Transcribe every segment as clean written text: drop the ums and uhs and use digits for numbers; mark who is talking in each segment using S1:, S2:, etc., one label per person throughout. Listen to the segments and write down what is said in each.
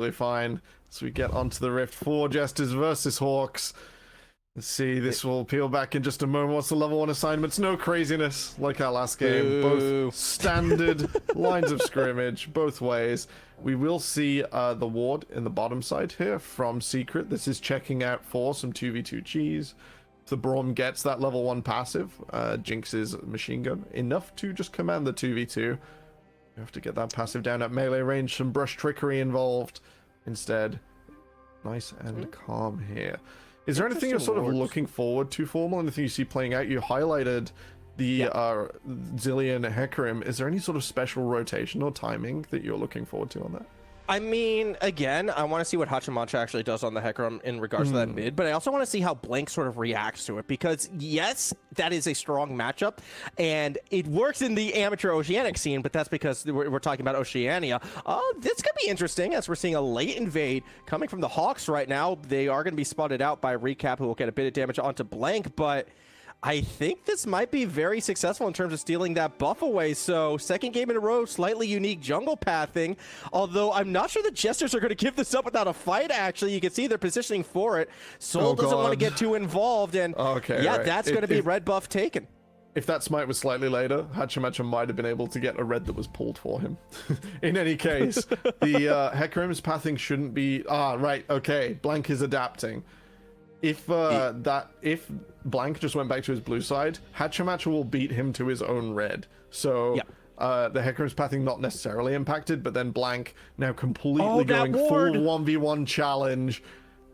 S1: Really fine. So we get onto the Rift 4 Jesters versus Hawks. Let's see, this will peel back in just a moment. What's the level 1 assignments? No craziness like our last game.
S2: Ooh.
S1: Both standard lines of scrimmage, both ways. We will see the ward in the bottom side here from Secret. This is checking out for some 2v2 cheese. If the Braum gets that level 1 passive, Jinx's machine gun, enough to just command the 2v2. You have to get that passive down at melee range, some brush trickery involved. Instead, nice and calm here. Is there anything you're sort of looking forward to, Formal? Anything you see playing out? You highlighted the Zillion Hecarim. Is there any sort of special rotation or timing that you're looking forward to on that?
S2: I mean, again, I want to see what Hachimacha actually does on the Hecarim in regards to that mid, but I also want to see how Blank sort of reacts to it, because yes, that is a strong matchup, and it works in the amateur Oceanic scene, but that's because we're talking about Oceania. This could be interesting, as we're seeing a late invade coming from the Hawks right now. They are going to be spotted out by Recap, who will get a bit of damage onto Blank, but I think this might be very successful in terms of stealing that buff away. So second game in a row, slightly unique jungle pathing. Although I'm not sure the Jesters are going to give this up without a fight, actually. You can see they're positioning for it. Soul doesn't want to get too involved. And that's going to be red buff taken.
S1: If that smite was slightly later, Hachimacha might have been able to get a red that was pulled for him. In any case, the Hecarim's pathing shouldn't be... Blank is adapting. If Blank just went back to his blue side, Hachimacha will beat him to his own red. So the Hecarim's pathing not necessarily impacted, but then Blank now completely going full 1v1 challenge.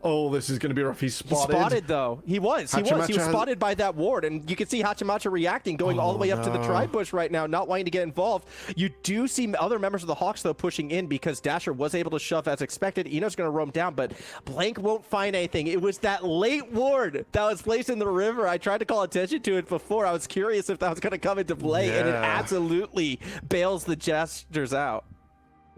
S1: Oh, this is going to be rough. He's spotted.
S2: He's spotted, though. He was spotted by that ward, and you can see Hachimacha reacting, going all the way up to the tri-bush right now, not wanting to get involved. You do see other members of the Hawks, though, pushing in, because Dasher was able to shove as expected. Eno's going to roam down, but Blank won't find anything. It was that late ward that was placed in the river. I tried to call attention to it before. I was curious if that was going to come into play, and it absolutely bails the Jesters out.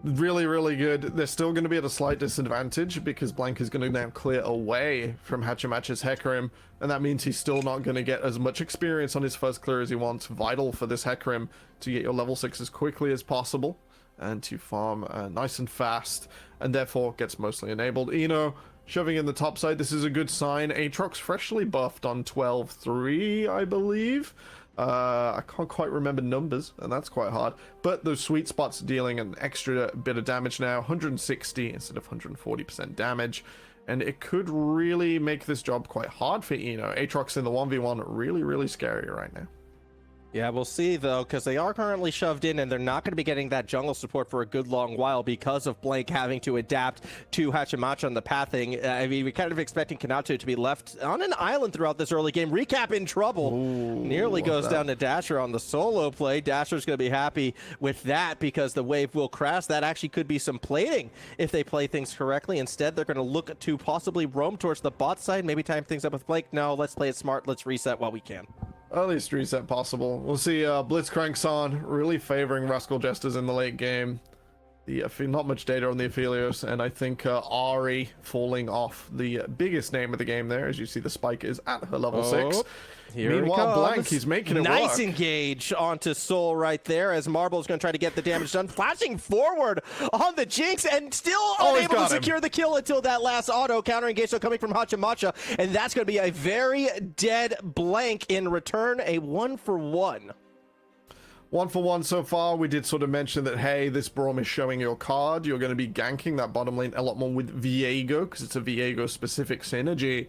S1: Really, really good. They're still going to be at a slight disadvantage because Blank is going to now clear away from Hachimacha's Hecarim, and that means he's still not going to get as much experience on his first clear as he wants. Vital for this Hecarim to get your level 6 as quickly as possible and to farm nice and fast, and therefore gets mostly enabled. Eno shoving in the top side. This is a good sign. Aatrox freshly buffed on 12-3, I believe. I can't quite remember numbers, and that's quite hard, but those sweet spots are dealing an extra bit of damage now, 160 instead of 140% damage, and it could really make this job quite hard for Eno. Aatrox in the 1v1 really, really scary right now.
S2: Yeah, we'll see, though, because they are currently shoved in, and they're not going to be getting that jungle support for a good long while because of Blank having to adapt to Hachimacha on the pathing. I mean, we're kind of expecting Kanatu to be left on an island throughout this early game. Recap in trouble. Nearly goes down to Dasher on the solo play. Dasher's going to be happy with that because the wave will crash. That actually could be some plating if they play things correctly. Instead, they're going to look to possibly roam towards the bot side, maybe time things up with Blank. No, let's play it smart. Let's reset while we can.
S1: Earliest reset possible. We'll see Blitzcrank's on, really favoring Rascal Jesters in the late game. Not much data on the Aphelios, and I think Ari falling off, the biggest name of the game there, as you see the spike is at her level 6. Meanwhile, Blank, he's making it
S2: nice
S1: work.
S2: Engage onto Soul right there, as Marble's going to try to get the damage done. Flashing forward on the Jinx, and still unable to secure the kill until that last auto counter engage. So coming from Hachimacha, and that's going to be a very dead Blank in return, a 1-for-1.
S1: 1-for-1 so far. We did sort of mention that, hey, this Braum is showing your card. You're going to be ganking that bottom lane a lot more with Viego, because it's a Viego-specific synergy.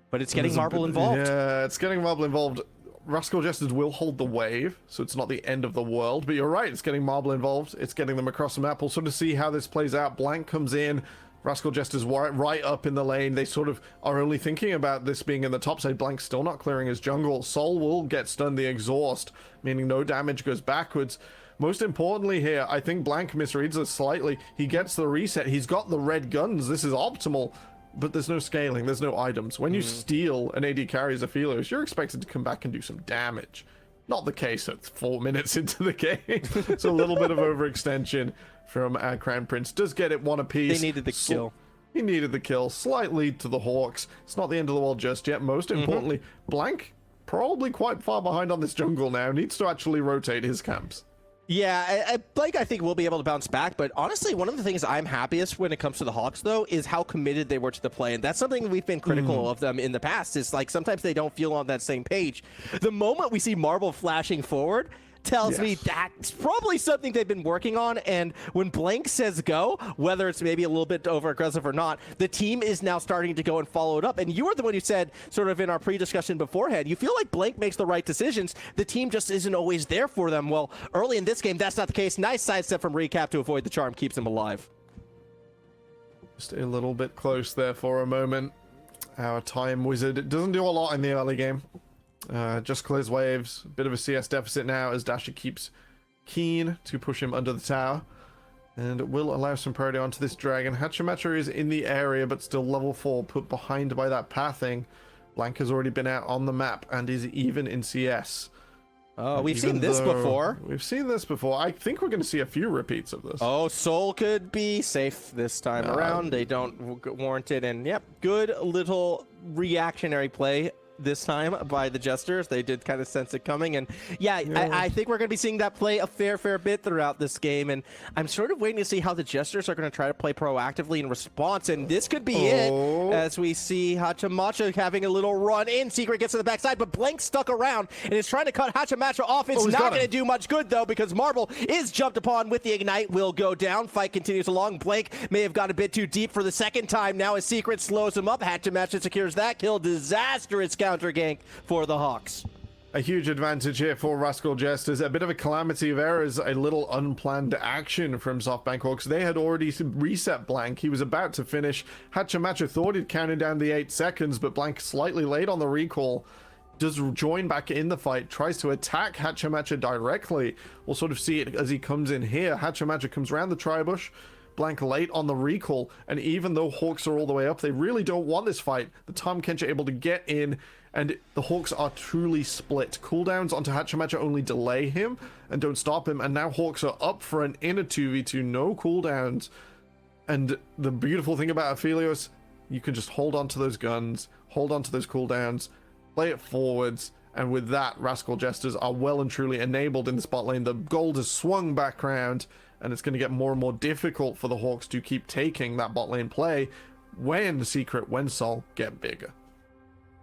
S2: But it's getting Marble involved.
S1: Yeah, it's getting Marble involved. Rascal Jesters will hold the wave, so it's not the end of the world. But you're right, it's getting Marble involved. It's getting them across the map. We'll sort of see how this plays out. Blank comes in. Rascal Jester's right up in the lane. They sort of are only thinking about this being in the top side. Blank's still not clearing his jungle. Soul will get stunned the exhaust, meaning no damage goes backwards. Most importantly here, I think Blank misreads this slightly. He gets the reset. He's got the red guns. This is optimal. But there's no scaling, there's no items. When you steal an AD carry's Aphelios, you're expected to come back and do some damage. Not the case at 4 minutes into the game. It's a little bit of overextension from our Crown Prince. Does get it one apiece.
S2: They needed the kill.
S1: He needed the kill. Slight lead to the Hawks. It's not the end of the world just yet. Most importantly, Blank probably quite far behind on this jungle now. Needs to actually rotate his camps.
S2: Yeah, Blake, I think will be able to bounce back. But honestly, one of the things I'm happiest when it comes to the Hawks, though, is how committed they were to the play. And that's something we've been critical of them in the past. Is like sometimes they don't feel on that same page. The moment we see Marble flashing forward tells me that's probably something they've been working on. And when Blank says go, whether it's maybe a little bit over aggressive or not, the team is now starting to go and follow it up. And you were the one who said, sort of in our pre-discussion beforehand, you feel like Blank makes the right decisions. The team just isn't always there for them. Well, early in this game, that's not the case. Nice sidestep from Recap to avoid the charm, keeps him alive.
S1: Just a little bit close there for a moment. Our time wizard, it doesn't do a lot in the early game. Just clears waves. Bit of a CS deficit now as Dasher keeps keen to push him under the tower. And will allow some priority onto this dragon. Hachimacha is in the area, but still level 4, put behind by that pathing. Blank has already been out on the map and is even in CS.
S2: We've seen this before.
S1: We've seen this before. I think we're going to see a few repeats of this.
S2: Oh, Soul could be safe this time around. They don't warrant it. And yep, good little reactionary play this time by the Jesters. They did kind of sense it coming, and I think we're going to be seeing that play a fair bit throughout this game, and I'm sort of waiting to see how the Jesters are going to try to play proactively in response, and this could be it, as we see Hachamacha having a little run in. Secret gets to the backside, but Blank stuck around and is trying to cut Hachamacha off. It's not going to do much good, though, because Marble is jumped upon with the Ignite, will go down. Fight continues along. Blank may have gone a bit too deep for the second time now as Secret slows him up. Hachamacha secures that kill. Disastrous counter gank for the Hawks.
S1: A huge advantage here for Rascal Jesters. A bit of a calamity of errors, a little unplanned action from SoftBank Hawks. They had already reset Blank. He was about to finish. Hachamacha thought he'd counted down the 8 seconds, but Blank slightly late on the recall. Does join back in the fight, tries to attack Hachamacha directly. We'll sort of see it as he comes in here. Hachamacha comes around the tribush. Blank late on the recall, and even though Hawks are all the way up, they really don't want this fight. The Tom Kencha able to get in, and the Hawks are truly split. Cooldowns onto Hachamacha only delay him and don't stop him, and now Hawks are up for an inner 2v2, no cooldowns. And the beautiful thing about Aphelios, you can just hold on to those guns, hold on to those cooldowns, play it forwards, and with that, Rascal Jesters are well and truly enabled in the spot lane. The gold has swung back round, and it's going to get more and more difficult for the Hawks to keep taking that bot lane play when Secret, when Sol get bigger.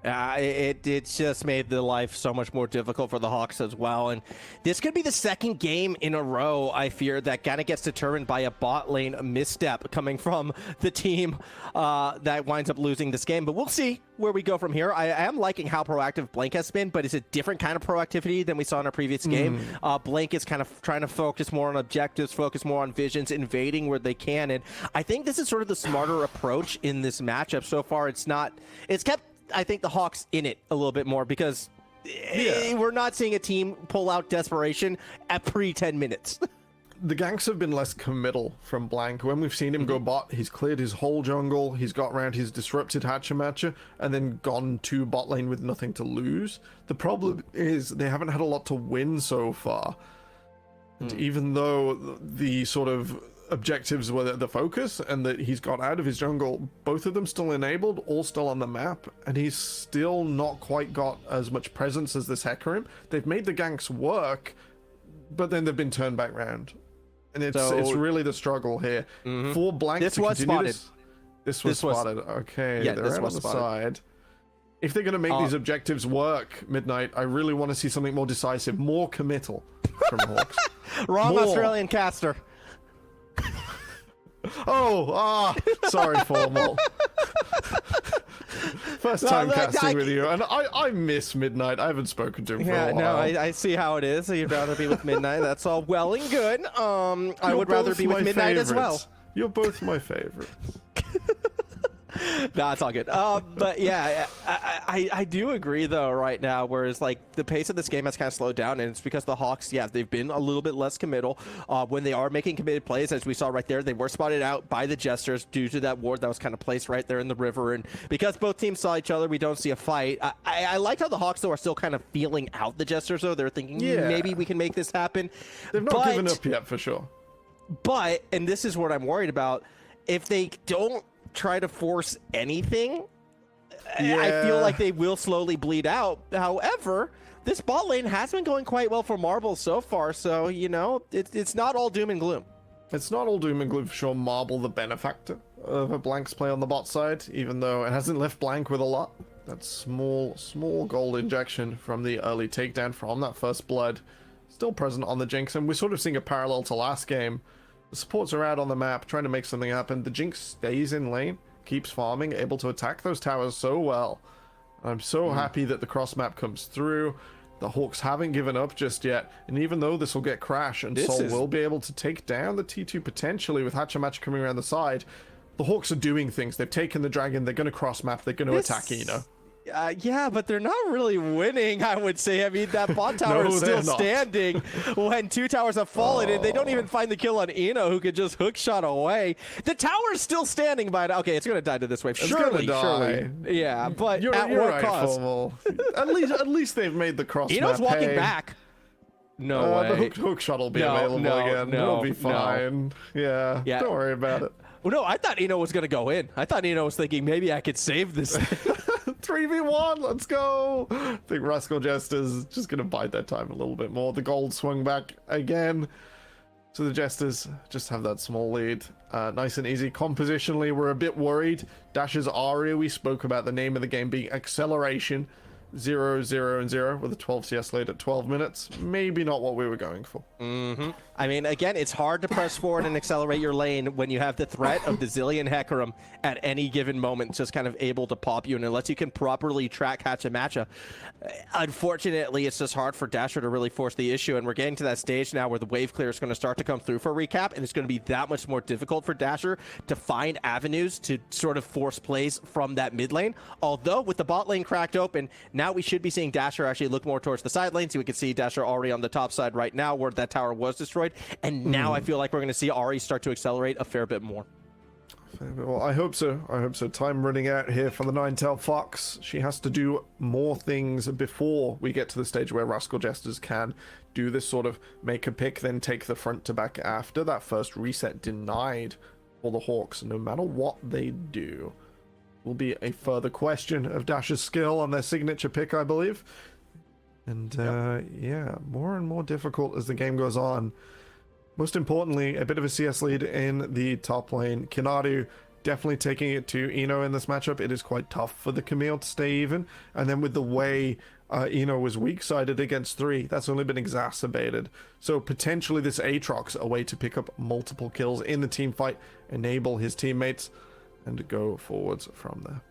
S2: It just made the life so much more difficult for the Hawks as well. And this could be the second game in a row, I fear, that kind of gets determined by a bot lane misstep coming from the team that winds up losing this game. But we'll see where we go from here. I am liking how proactive Blank has been, but it's a different kind of proactivity than we saw in our previous game. Blank is kind of trying to focus more on objectives, focus more on visions, invading where they can. And I think this is sort of the smarter approach in this matchup. So far, it's kept, I think, the Hawks in it a little bit more, because we're not seeing a team pull out desperation at pre-10 minutes.
S1: The ganks have been less committal from Blank. When we've seen him go bot, he's cleared his whole jungle, he's got around, he's disrupted Hachamacha, and then gone to bot lane with nothing to lose. The problem is they haven't had a lot to win so far. And even though the sort of objectives were the focus and that he's got out of his jungle, both of them still enabled, all still on the map, and he's still not quite got as much presence as this Hecarim. They've made the ganks work, but then they've been turned back round, and it's really the struggle here for Blank
S2: this
S1: to
S2: was
S1: continue
S2: spotted.
S1: This was spotted. Okay,
S2: yeah,
S1: they're
S2: this
S1: out
S2: was
S1: on the
S2: spotted.
S1: side. If they're going to make these objectives work, Midnight, I really want to see something more decisive, more committal from Hawks.
S2: Wrong Australian caster.
S1: Sorry, Formal. First time casting with you, and I miss Midnight. I haven't spoken to him for a while.
S2: No, I see how it is. You'd rather be with Midnight. That's all well and good. I would rather be with Midnight as well.
S1: You're both my favorites.
S2: No, it's all good. But yeah, I do agree though right now, whereas like the pace of this game has kind of slowed down, and it's because the Hawks, they've been a little bit less committal. When they are making committed plays, as we saw right there, they were spotted out by the Jesters due to that ward that was kind of placed right there in the river. And because both teams saw each other, we don't see a fight. I like how the Hawks though are still kind of feeling out the Jesters though. They're thinking maybe we can make this happen.
S1: They've not given up yet for sure.
S2: But, and this is what I'm worried about, if they don't try to force anything, I feel like they will slowly bleed out. However, this bot lane has been going quite well for Marble so far, so, you know, it's not all doom and gloom.
S1: It's not all doom and gloom for sure. Marble, the benefactor of a Blank's play on the bot side, even though it hasn't left Blank with a lot. That small gold injection from the early takedown from that first blood still present on the Jinx, and we're sort of seeing a parallel to last game. The supports are out on the map trying to make something happen. The Jinx stays in lane, keeps farming, able to attack those towers so well. I'm so happy that the cross map comes through. The Hawks haven't given up just yet, and even though this will get Crash and Sol will be able to take down the T2 potentially with Hatchamachi coming around the side, the Hawks are doing things. They've taken the dragon, they're going to cross map, they're going to attack Eno.
S2: Yeah, but they're not really winning, I would say. I mean, that bot tower is still standing when 2 towers have fallen, and they don't even find the kill on Eno, who could just hook shot away. The tower is still standing, but okay, it's going to die to this wave. Surely. Yeah, but
S1: you're
S2: at what
S1: right,
S2: cost?
S1: at least they've made the cross
S2: Eno's
S1: map.
S2: walking back. No way.
S1: The hook shot will be available again. It'll be fine. Yeah, don't worry about it.
S2: Well, no, I thought Eno was going to go in. I thought Eno was thinking maybe I could save this.
S1: 3v1, let's go. I think Rascal Jester's just going to bide their time a little bit more. The gold swung back again. So the Jesters just have that small lead. Nice and easy. Compositionally, we're a bit worried. Dash's Aria, we spoke about the name of the game being Acceleration. 0, 0, and 0 with a 12 CS lead at 12 minutes. Maybe not what we were going for.
S2: I mean, again, it's hard to press forward and accelerate your lane when you have the threat of the Zillion Hecarim at any given moment just kind of able to pop you, and unless you can properly track Hatchamachi. Unfortunately, it's just hard for Dasher to really force the issue, and we're getting to that stage now where the wave clear is going to start to come through for recap, and it's going to be that much more difficult for Dasher to find avenues to sort of force plays from that mid lane. Although, with the bot lane cracked open, now we should be seeing Dasher actually look more towards the side lane, so we can see Dasher already on the top side right now where that tower was destroyed, and now I feel like we're going to see Ari start to accelerate a fair bit more.
S1: Well, I hope so. I hope so. Time running out here for the Ninetale Fox. She has to do more things before we get to the stage where Rascal Jesters can do this sort of make a pick, then take the front to back after. That first reset denied for the Hawks, no matter what they do. Will be a further question of Dash's skill on their signature pick, I believe. And yeah, more and more difficult as the game goes on. Most importantly, a bit of a CS lead in the top lane. Kinadu definitely taking it to Eno in this matchup. It is quite tough for the Camille to stay even. And then with the way Eno was weak-sided against 3, that's only been exacerbated. So potentially this Aatrox, a way to pick up multiple kills in the team fight, enable his teammates, and go forwards from there.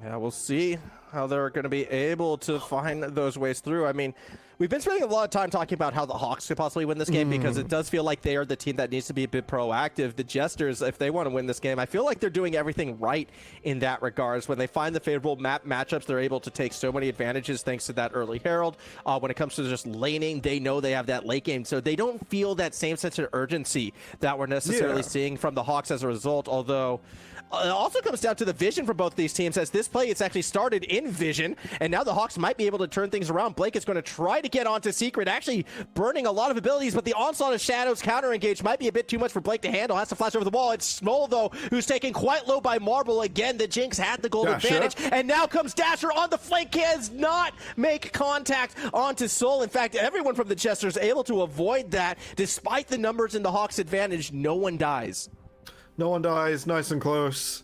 S2: Yeah, we'll see how they're going to be able to find those ways through. I mean, we've been spending a lot of time talking about how the Hawks could possibly win this game because it does feel like they are the team that needs to be a bit proactive. The Jesters, if they want to win this game, I feel like they're doing everything right in that regards. When they find the favorable matchups, they're able to take so many advantages thanks to that early Herald. When it comes to just laning, they know they have that late game, so they don't feel that same sense of urgency that we're necessarily seeing from the Hawks as a result, although it also comes down to the vision for both these teams, as this play, it's actually started in vision, and now the Hawks might be able to turn things around. Blake is going to try to get onto Secret, actually burning a lot of abilities, but the Onslaught of Shadows counter-engage might be a bit too much for Blake to handle. Has to flash over the wall. It's Smol, though, who's taken quite low by Marble. Again, the Jinx had the gold advantage, and now comes Dasher on the flank, does not make contact onto Sol. In fact, everyone from the Jesters able to avoid that. Despite the numbers in the Hawks' advantage, no one dies.
S1: No one dies, nice and close.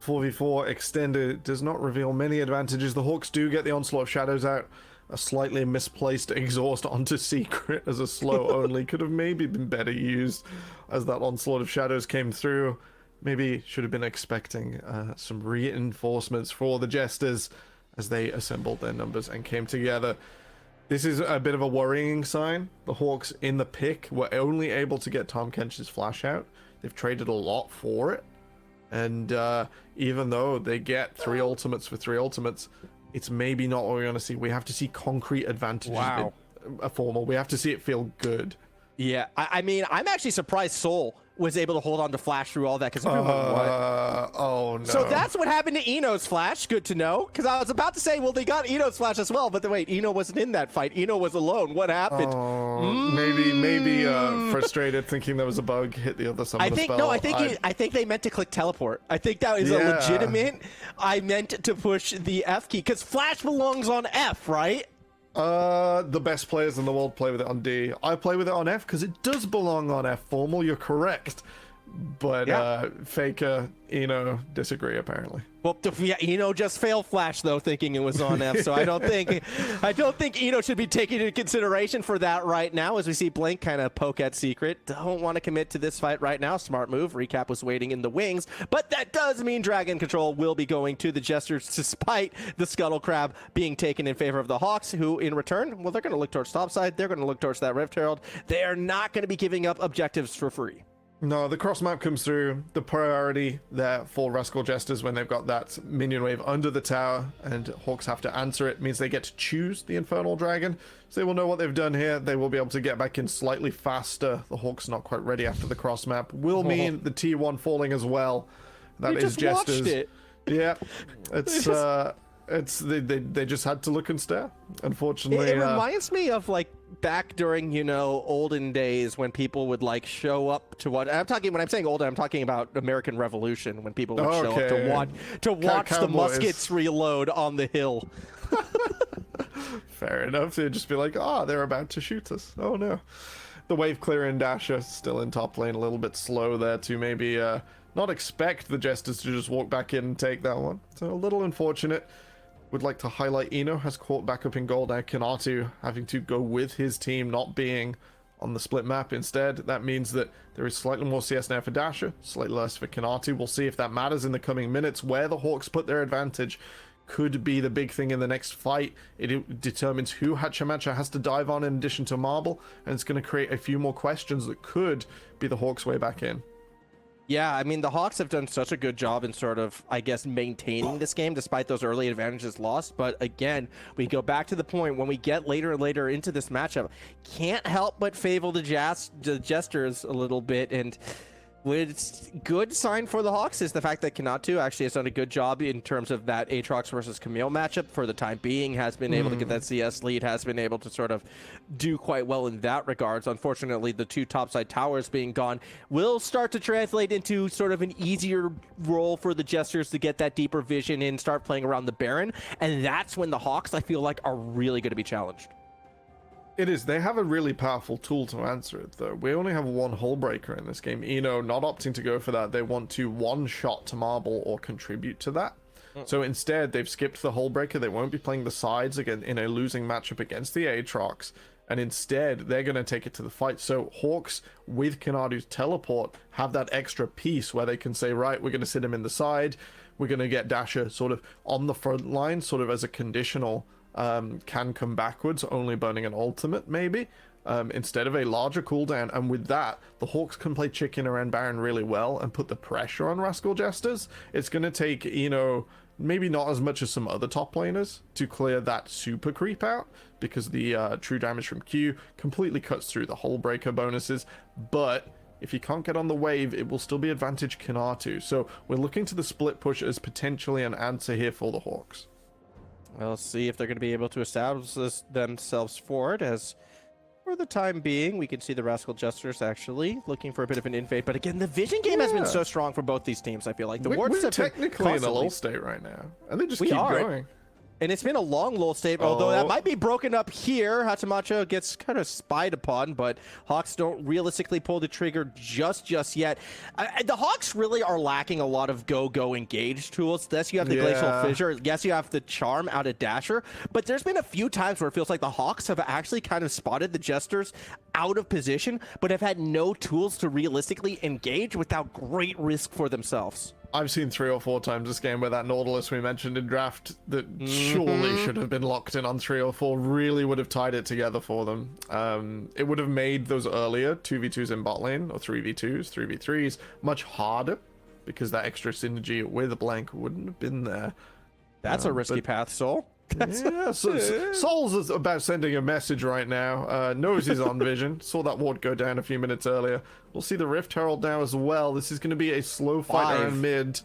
S1: 4v4 extended does not reveal many advantages. The Hawks do get the Onslaught of Shadows out. A slightly misplaced exhaust onto Secret as a slow only could have maybe been better used as that Onslaught of Shadows came through. Maybe should have been expecting some reinforcements for the Jesters as they assembled their numbers and came together. This is a bit of a worrying sign. The Hawks in the pick were only able to get Tahm Kench's flash out. They've traded a lot for it. And even though they get 3 ultimates for 3 ultimates, it's maybe not what we want to see. We have to see concrete advantages.
S2: Wow.
S1: A formal. We have to see it feel good.
S2: Yeah, I mean, I'm actually surprised Sol was able to hold on to Flash through all that, because everyone
S1: oh no.
S2: So that's what happened to Eno's Flash. Good to know, because I was about to say, well, they got Eno's Flash as well, but wait, Eno wasn't in that fight. Eno was alone. What happened?
S1: Maybe frustrated, thinking there was a bug, hit the other side of the spell.
S2: No, I think they meant to click teleport. I think that is a legitimate. I meant to push the F key, because Flash belongs on F, right?
S1: The best players in the world play with it on D. I play with it on F because it does belong on F. Formal, you're correct. But
S2: Yeah.
S1: Faker, disagree apparently.
S2: Well, yeah, Eno just failed Flash though, thinking it was on F. So I don't think Eno should be taken into consideration for that right now. As we see Blink kind of poke at Secret, don't want to commit to this fight right now. Smart move. Recap was waiting in the wings, but that does mean Dragon Control will be going to the Jesters, despite the Scuttle Crab being taken in favor of the Hawks, who in return, well, they're going to look towards topside. They're going to look towards that Rift Herald. They are not going to be giving up objectives for free.
S1: No, the cross map comes through. The priority there for Rascal Jesters when they've got that minion wave under the tower and Hawks have to answer it means they get to choose the Infernal Dragon. So they will know what they've done here. They will be able to get back in slightly faster. The Hawks not quite ready after the cross map. Will mean the T1 falling as well. That is Jesters.
S2: Watched it.
S1: Yeah, they just had to look and stare. Unfortunately,
S2: it reminds me of like back during olden days when people would like show up to what I'm talking. When I'm saying olden, I'm talking about American Revolution, when people would show up to watch the muskets reload on the hill.
S1: Fair enough. They'd just be like, they're about to shoot us. Oh no. The wave clearing Dasher still in top lane, a little bit slow there to maybe not expect the Jesters to just walk back in and take that one. So a little unfortunate. Would like to highlight Eno has caught back up in gold now. Kanatu having to go with his team, not being on the split map instead. That means that there is slightly more CS now for Dasher, slightly less for Kanatu. We'll see if that matters in the coming minutes. Where the Hawks put their advantage could be the big thing in the next fight. It determines who Hachimacha has to dive on in addition to Marble, and it's going to create a few more questions that could be the Hawks' way back in.
S2: Yeah, I mean, the Hawks have done such a good job in sort of, I guess, maintaining this game despite those early advantages lost. But again, we go back to the point when we get later and later into this matchup, can't help but favor the Jesters a little bit. And what's good sign for the Hawks is the fact that Kanatu actually has done a good job in terms of that Aatrox versus Camille matchup for the time being, has been able to get that CS lead, has been able to sort of do quite well in that regards. Unfortunately, the two topside towers being gone will start to translate into sort of an easier role for the Jesters to get that deeper vision and start playing around the Baron. And that's when the Hawks, I feel like, are really going to be challenged.
S1: It is. They have a really powerful tool to answer it, though. We only have one hull breaker in this game. Eno not opting to go for that. They want to one-shot to Marble or contribute to that. So instead, they've skipped the hull breaker. They won't be playing the sides again in a losing matchup against the Aatrox. And instead, they're going to take it to the fight. So Hawks, with Kanatu's teleport, have that extra piece where they can say, right, we're going to sit him in the side. We're going to get Dasher sort of on the front line, sort of as a conditional can come backwards, only burning an ultimate maybe, instead of a larger cooldown. And with that, the Hawks can play chicken around Baron really well and put the pressure on Rascal Jesters. It's going to take, maybe not as much as some other top laners to clear that super creep out, because the true damage from Q completely cuts through the hull breaker bonuses. But if you can't get on the wave, it will still be advantage Kanatu. So we're looking to the split push as potentially an answer here for the Hawks.
S2: We'll see if they're going to be able to establish themselves forward, as for the time being, we can see the Rascal Jesters actually looking for a bit of an invade. But again, the vision game has been so strong for both these teams, I feel like. The wards
S1: we're
S2: have
S1: technically
S2: been
S1: in a lull state right now, and they just
S2: we
S1: keep
S2: are.
S1: going.
S2: And it's been a long lull state, although that might be broken up here. Hachimacha gets kind of spied upon, but Hawks don't realistically pull the trigger just yet. The Hawks really are lacking a lot of go engage tools. Yes, you have the Glacial Fissure. Yes, you have the Charm out of Dasher. But there's been a few times where it feels like the Hawks have actually kind of spotted the Jesters out of position, but have had no tools to realistically engage without great risk for themselves.
S1: I've seen 3 or 4 times this game where that Nautilus we mentioned in draft that surely should have been locked in on 3 or 4 really would have tied it together for them. It would have made those earlier 2v2s in bot lane, or 3v2s, 3v3s, much harder, because that extra synergy with Blank wouldn't have been there.
S2: That's a risky path, Soul.
S1: Yeah, so Soul's is about sending a message right now. Knows he's on vision. Saw that ward go down a few minutes earlier. We'll see the Rift Herald now as well. This is going to be a slow fight around mid.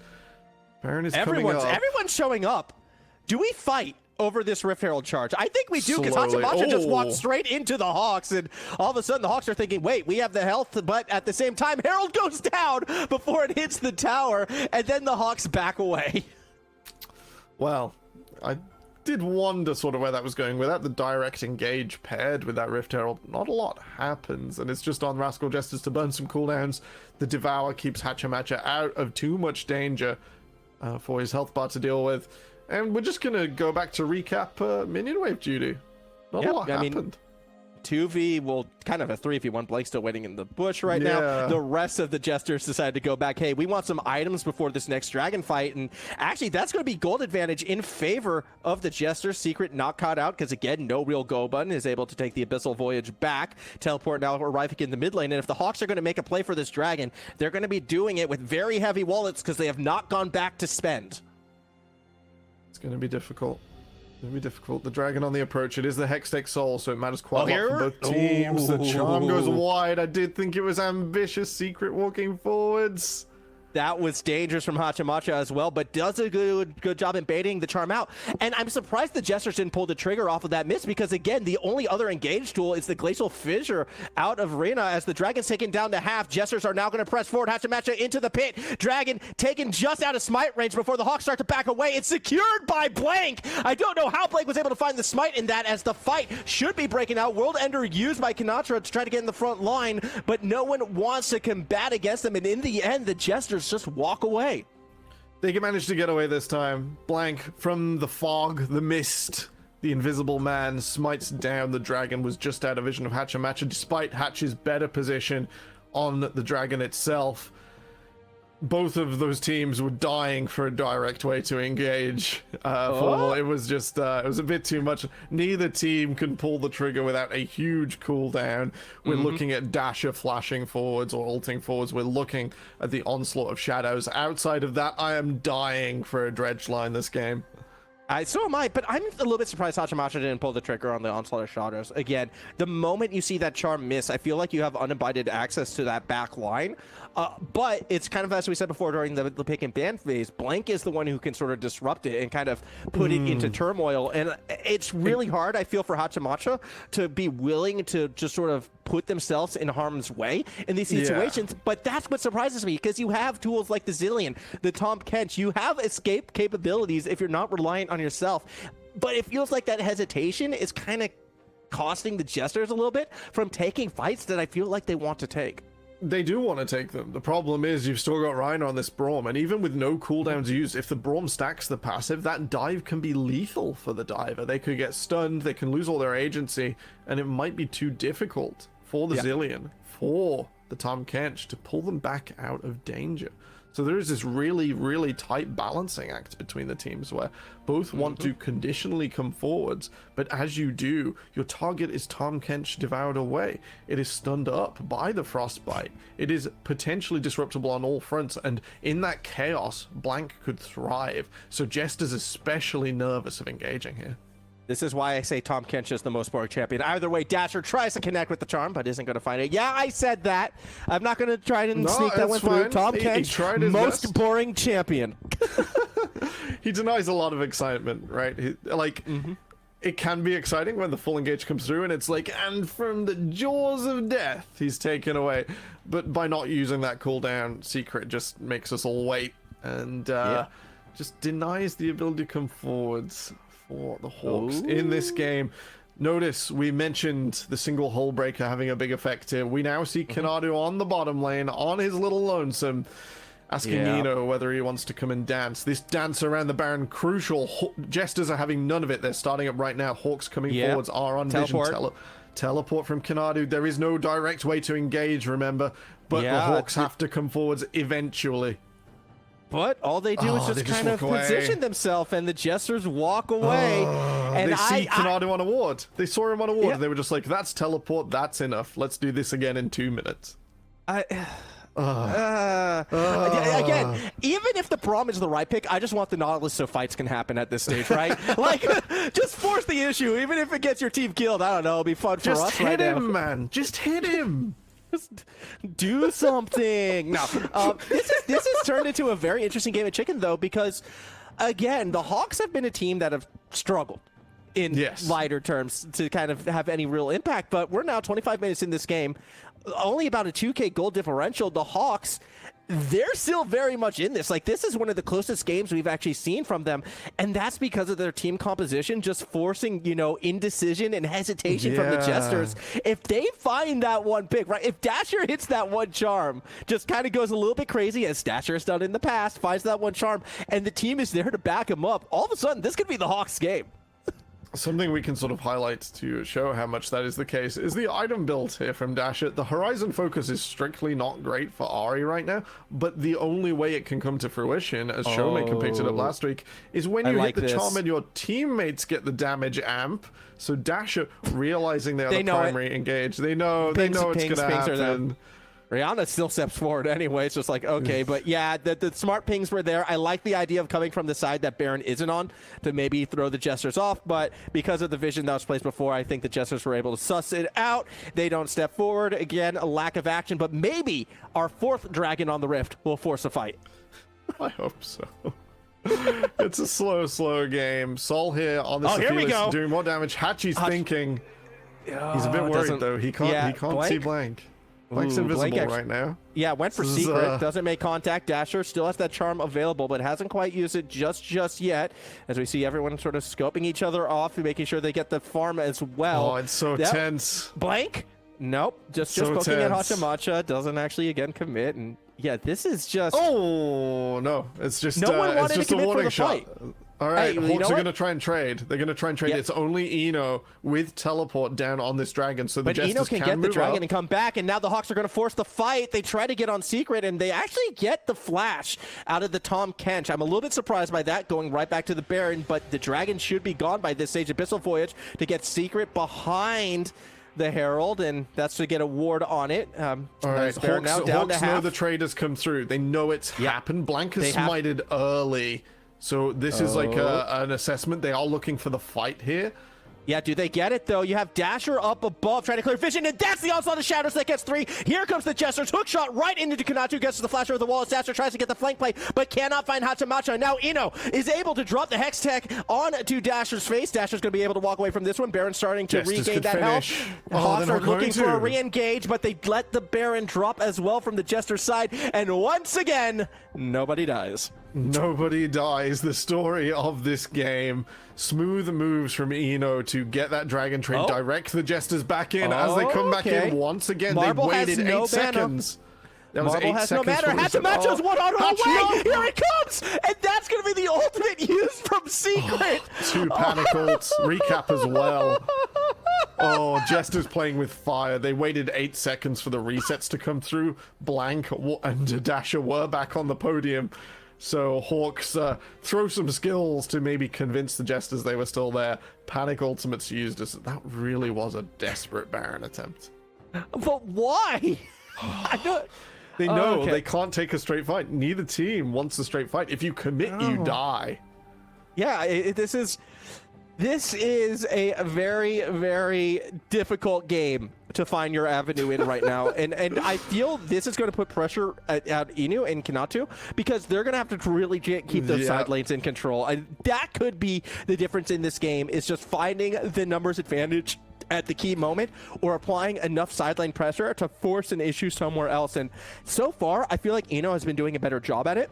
S1: Baron is coming up.
S2: Everyone's showing up. Do we fight over this Rift Herald charge? I think we do, because
S1: Slowly.
S2: Hachimacha just walked straight into the Hawks, and all of a sudden the Hawks are thinking, wait, we have the health, but at the same time, Herald goes down before it hits the tower, and then the Hawks back away.
S1: Well, I did wonder sort of where that was going. Without the direct engage paired with that Rift Herald, not a lot happens, and it's just on Rascal Jesters to burn some cooldowns. The Devour keeps Hachimacha out of too much danger for his health bar to deal with. And we're just going to go back to recap minion wave duty. Not a lot happened.
S2: 2v, well, kind of a 3v1. Blake still waiting in the bush right now. The rest of the Jesters decided to go back. Hey, we want some items before this next dragon fight. And actually, that's going to be gold advantage in favor of the Jesters. Secret not caught out because, again, no real go button is able to take the Abyssal Voyage back. Teleport now arriving in the mid lane. And if the Hawks are going to make a play for this dragon, they're going to be doing it with very heavy wallets because they have not gone back to spend.
S1: It's going to be difficult. It's going to be difficult. The dragon on the approach. It is the Hextech Soul, so it matters quite a lot for both teams. The charm goes wide. I did think it was ambitious. Secret walking forwards.
S2: That was dangerous from Hachimacha as well, but does a good job in baiting the charm out. And I'm surprised the Jesters didn't pull the trigger off of that miss because, again, the only other engaged tool is the Glacial Fissure out of Arena as the Dragon's taken down to half. Jesters are now going to press forward. Hachimacha into the pit. Dragon taken just out of smite range before the Hawks start to back away. It's secured by Blank. I don't know how Blank was able to find the smite in that as the fight should be breaking out. World Ender used by Kanatra to try to get in the front line, but no one wants to combat against them. And in the end, the Jesters just walk away.
S1: They can manage to get away this time. Blank from the fog, the mist, the invisible man smites down the dragon. Was just out of vision of Hachimacha despite Hatch's better position on the dragon itself. Both of those teams were dying for a direct way to engage. It was just, it was a bit too much. Neither team can pull the trigger without a huge cooldown. We're looking at Dasher flashing forwards or ulting forwards. We're looking at the onslaught of shadows. Outside of that, I am dying for a dredge line this game.
S2: So am I, but I'm a little bit surprised Hachimacha didn't pull the trigger on the Onslaught of Shadows. Again, the moment you see that charm miss, I feel like you have unabided access to that back line. But it's kind of, as we said before during the pick and ban phase, Blank is the one who can sort of disrupt it and kind of put it into turmoil. And it's really hard, I feel, for Hachimacha to be willing to just sort of put themselves in harm's way in these situations. But that's what surprises me, because you have tools like the Zillion, the Tom Kench, you have escape capabilities if you're not reliant on yourself. But it feels like that hesitation is kind of costing the Jesters a little bit from taking fights that I feel like they want to take.
S1: They do want to take them. The problem is you've still got Ryan on this Braum, and even with no cooldowns used, if the Braum stacks the passive, that dive can be lethal for the diver. They could get stunned, they can lose all their agency, and it might be too difficult for the Zillion, for the Tom Kench to pull them back out of danger. So there is this really, really tight balancing act between the teams where both want to conditionally come forwards, but as you do, your target is Tom Kench devoured away. It is stunned up by the Frostbite. It is potentially disruptible on all fronts, and in that chaos, Blank could thrive. So Jester's especially nervous of engaging here.
S2: This is why I say Tom Kench is the most boring champion. Either way, Dasher tries to connect with the charm, but isn't going to find it. Yeah, I said that. I'm not going to try and sneak that one through. Tom Kench, most boring champion.
S1: He denies a lot of excitement, right? It can be exciting when the full engage comes through and it's like, and from the jaws of death, he's taken away. But by not using that cooldown, Secret just makes us all wait and just denies the ability to come forwards for the Hawks in this game. Notice we mentioned the single hull breaker having a big effect here. We now see Kanadu on the bottom lane on his little lonesome, asking Nino whether he wants to come and dance. This dance around the Baron, crucial. Jesters are having none of it. They're starting up right now. Hawks coming forwards are on vision. Teleport from Kanadu. There is no direct way to engage, remember, but the Hawks have to come forwards eventually.
S2: But all they do is just kind of position themselves, and the Jesters walk away. And
S1: they see Kanadu on a ward. They saw him on a ward, and they were just like, that's teleport, that's enough. Let's do this again in 2 minutes.
S2: Again, even if the Braum is the right pick, I just want the Nautilus so fights can happen at this stage, right? Like, just force the issue. Even if it gets your team killed, I don't know, it'll be fun for us right now.
S1: Just hit him, man. Just hit him.
S2: Just do something. No, this has turned into a very interesting game of chicken, though, because, again, the Hawks have been a team that have struggled in lighter terms to kind of have any real impact, but we're now 25 minutes in this game, only about a 2K gold differential. The Hawks, they're still very much in this. Like, this is one of the closest games we've actually seen from them, and that's because of their team composition just forcing, you know, indecision and hesitation from the Jesters. If they find that one pick, right, if Dasher hits that one charm, just kind of goes a little bit crazy, as Dasher has done in the past, finds that one charm, and the team is there to back him up, all of a sudden, this could be the Hawks game.
S1: Something we can sort of highlight to show how much that is the case is the item build here from Dasher. The Horizon focus is strictly not great for Ari right now, but the only way it can come to fruition, as Showmaker picked it up last week, is when you hit the charm and your teammates get the damage amp. So Dasher, realizing they're the primary engaged, they know it's going to happen.
S2: Rihanna still steps forward anyway. It's just like, okay, but yeah, the smart pings were there. I like the idea of coming from the side that Baron isn't on to maybe throw the Jesters off, but because of the vision that was placed before, I think the Jesters were able to suss it out. They don't step forward. Again, a lack of action, but maybe our fourth dragon on the Rift will force a fight.
S1: I hope so. It's a slow game. Sol here on the Sophia doing more damage. Hachi's thinking. He's a bit worried, though. He can't see Blank. Blank's invisible right now.
S2: Yeah, went for secret. Doesn't make contact. Dasher still has that charm available, but hasn't quite used it just yet. As we see everyone sort of scoping each other off and making sure they get the farm as well.
S1: Oh, it's so tense.
S2: Blank? Nope. Just poking at Hachamacha. Doesn't actually, again, commit. And yeah, this is just...
S1: Oh, no. It's just,
S2: no one wanted to commit for the fight.
S1: All right, Hawks are going to try and trade. They're going to try and trade. Yep. It's only Eno with teleport down on this dragon, so the Jesters
S2: Eno can get the dragon and come back, and now the Hawks are going to force the fight. They try to get on secret, and they actually get the flash out of the Tom Kench. I'm a little bit surprised by that, going right back to the Baron, but the dragon should be gone by this stage. Abyssal Voyage to get secret behind the Herald, and that's to get a ward on it.
S1: All right, Hawks know the trade has come through. They know it's happened. Blanca smited early. So this is like an assessment. They are looking for the fight here.
S2: Yeah, do they get it, though? You have Dasher up above trying to clear vision, and that's the onslaught of shadows that gets 3. Here comes the Jesters. Hook shot right into Kanatu, gets to the flash over the wall as Dasher tries to get the flank play, but cannot find Hachamacha. Now Eno is able to drop the Hex Tech onto Dasher's face. Dasher's going to be able to walk away from this one. Baron starting to regain that health. Hawks are looking for a re-engage, but they let the Baron drop as well from the Jester's side, and once again, nobody dies.
S1: Nobody dies. The story of this game. Smooth moves from Eno to get that dragon trade, direct the Jesters back in. As they come back in once again, they waited 8 seconds. That was
S2: Marble has no matter. Hachamacha's one on away. Here it comes, and that's going to be the ultimate use from secret.
S1: 2 panic ults. Recap as well. Oh, Jester's playing with fire. They waited 8 seconds for the resets to come through. Blank and Dasher were back on the podium. So Hawks throw some skills to maybe convince the Jesters they were still there. Panic ultimates used as that really was a desperate Baron attempt.
S2: But why?
S1: They know they can't take a straight fight. Neither team wants a straight fight. If you commit, you die.
S2: Yeah, this is a very, very difficult game to find your avenue in right now. And I feel this is going to put pressure at Inu and Kanatu, because they're going to have to really keep those side lanes in control. And that could be the difference in this game, is just finding the numbers advantage at the key moment, or applying enough side lane pressure to force an issue somewhere else. And so far, I feel like Eno has been doing a better job at it.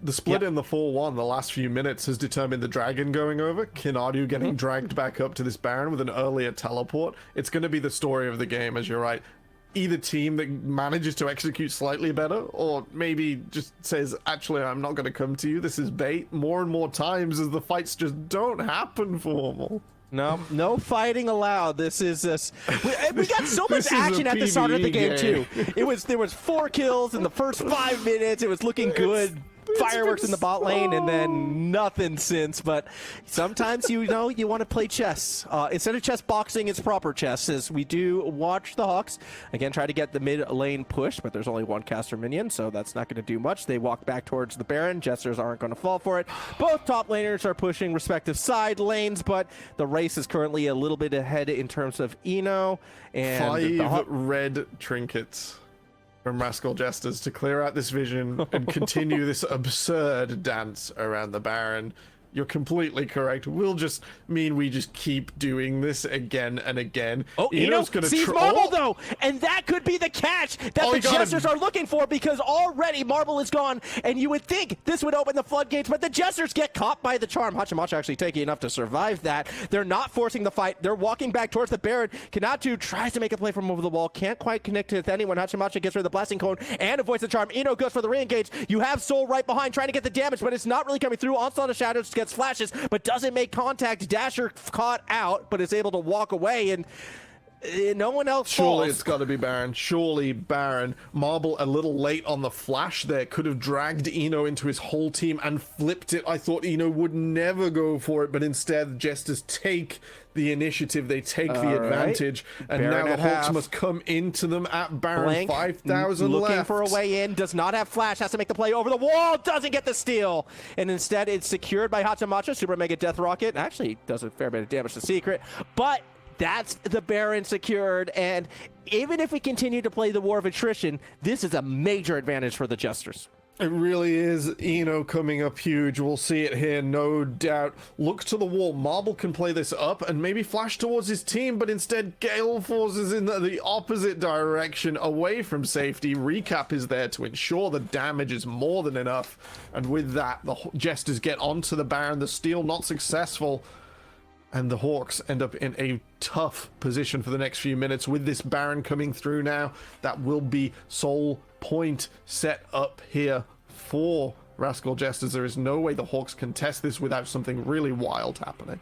S1: The split in the 4-1, the last few minutes, has determined the dragon going over, Kinadu getting dragged back up to this Baron with an earlier teleport. It's going to be the story of the game, as you're right. Either team that manages to execute slightly better, or maybe just says, actually, I'm not going to come to you, this is bait, more and more times as the fights just don't happen formal.
S2: No fighting allowed. This is we got so much action at the start of the game too. There was 4 kills in the first 5 minutes. It was looking good. Fireworks in the bot lane, and then nothing since. But sometimes you want to play chess. Instead of chess boxing, it's proper chess. As we do watch the Hawks again try to get the mid lane push, but there's only 1 caster minion, so that's not going to do much. They walk back towards the Baron. Jesters aren't going to fall for it. Both top laners are pushing respective side lanes, but the race is currently a little bit ahead in terms of Eno and
S1: 5 red trinkets from Rascal Jesters to clear out this vision and continue this absurd dance around the Baron. You're completely correct. We'll just mean we just keep doing this again and again.
S2: Oh,
S1: Eno's
S2: gonna sees Marble though, and that could be the catch that the Jesters are looking for, because already Marble is gone, and you would think this would open the floodgates, but the Jesters get caught by the charm. Hachamacha actually taking enough to survive that. They're not forcing the fight. They're walking back towards the Baron. Kanatu tries to make a play from over the wall. Can't quite connect with anyone. Hachamacha gets rid of the blasting cone and avoids the charm. Eno goes for the re-engage. You have Soul right behind trying to get the damage, but it's not really coming through. Onslaught of Shadows gets flashes, but doesn't make contact. Dasher caught out, but is able to walk away, and no one else
S1: Surely
S2: falls.
S1: it's got to be Baron. Surely Baron. Marble a little late on the flash there. Could have dragged Eno into his whole team and flipped it. I thought Eno would never go for it, but instead Jesters take the initiative. They take the advantage. And
S2: Baron
S1: now the
S2: at
S1: Hawks
S2: half.
S1: must come into them at Baron.
S2: Blank,
S1: 5,000 left.
S2: looking for a way in. Does not have flash. Has to make the play over the wall. Doesn't get the steal. And instead it's secured by Hachamacha. Super Mega Death Rocket. Actually does a fair bit of damage to Secret. But that's the Baron secured, and even if we continue to play the war of attrition, this is a major advantage for the Jesters.
S1: It really is. Eno coming up huge. We'll see it here, no doubt. Look to the wall. Marble can play this up and maybe flash towards his team, but instead Gale forces in the opposite direction, away from safety. Recap is there to ensure the damage is more than enough, and with that, the Jesters get onto the Baron. The steal not successful, and the Hawks end up in a tough position for the next few minutes with this Baron coming through now. That will be Soul Point set up here for Rascal Jesters. There is no way the Hawks can test this without something really wild happening.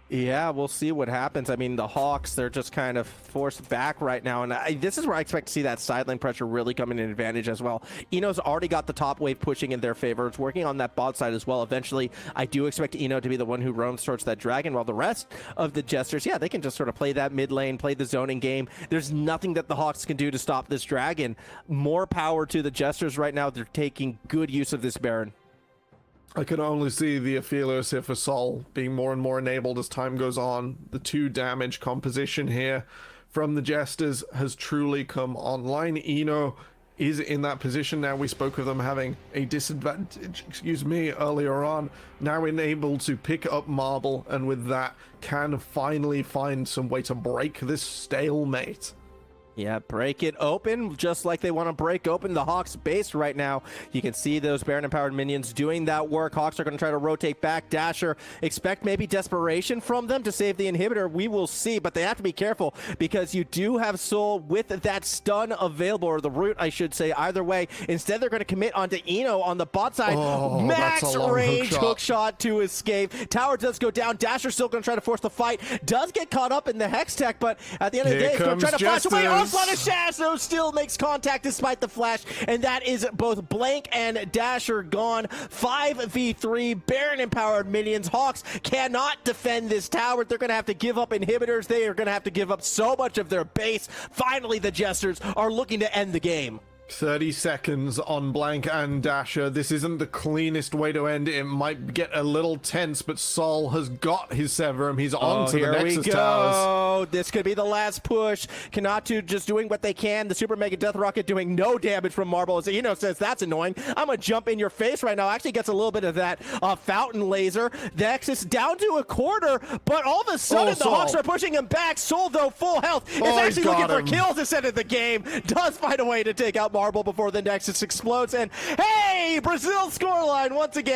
S2: Yeah, we'll see what happens. I mean, the Hawks, they're just kind of forced back right now, and this is where I expect to see that sideline pressure really coming in advantage as well. Eno's already got the top wave pushing in their favor. It's working on that bot side as well. Eventually, I do expect Eno to be the one who roams towards that dragon, while the rest of the Jesters, yeah, they can just sort of play that mid lane, play the zoning game. There's nothing that the Hawks can do to stop this dragon. More power to the Jesters right now. They're taking good use of this Baron.
S1: I can only see the Aphelios here for Sol being more and more enabled as time goes on. The 2 damage composition here from the Jesters has truly come online. Eno is in that position now. We spoke of them having a disadvantage, earlier on. Now enabled to pick up Marble, and with that can finally find some way to break this stalemate.
S2: Yeah, break it open, just like they want to break open the Hawks base right now. You can see those Baron-empowered minions doing that work. Hawks are going to try to rotate back. Dasher, expect maybe desperation from them to save the inhibitor. We will see, but they have to be careful because you do have Soul with that stun available, or the root, I should say. Either way, instead they're going to commit onto Eno on the bot side. Max range hook shot to escape. Tower does go down. Dasher still going to try to force the fight. Does get caught up in the Hex Tech, but at the end of the day, he's going to try to flash away. Onslaught of Shadows still makes contact despite the flash, and that is both Blank and Dasher gone. 5v3 Baron empowered minions. Hawks cannot defend this tower. They're going to have to give up inhibitors. They are going to have to give up so much of their base. Finally, the Jesters are looking to end the game.
S1: 30 seconds on Blank and Dasher. This isn't the cleanest way to end it. It might get a little tense, but Sol has got his Severum. He's on to the Nexus towers.
S2: This could be the last push. Kanatu just doing what they can. The Super Mega Death Rocket doing no damage from Marble. As Eno says, that's annoying. I'm going to jump in your face right now. Actually gets a little bit of that fountain laser. Nexus down to a quarter, but all of a sudden the Hawks are pushing him back. Soul, though, full health, is actually looking for kills instead of the game. Does find a way to take out Marble before the Nexus explodes. And hey, Brazil scoreline once again.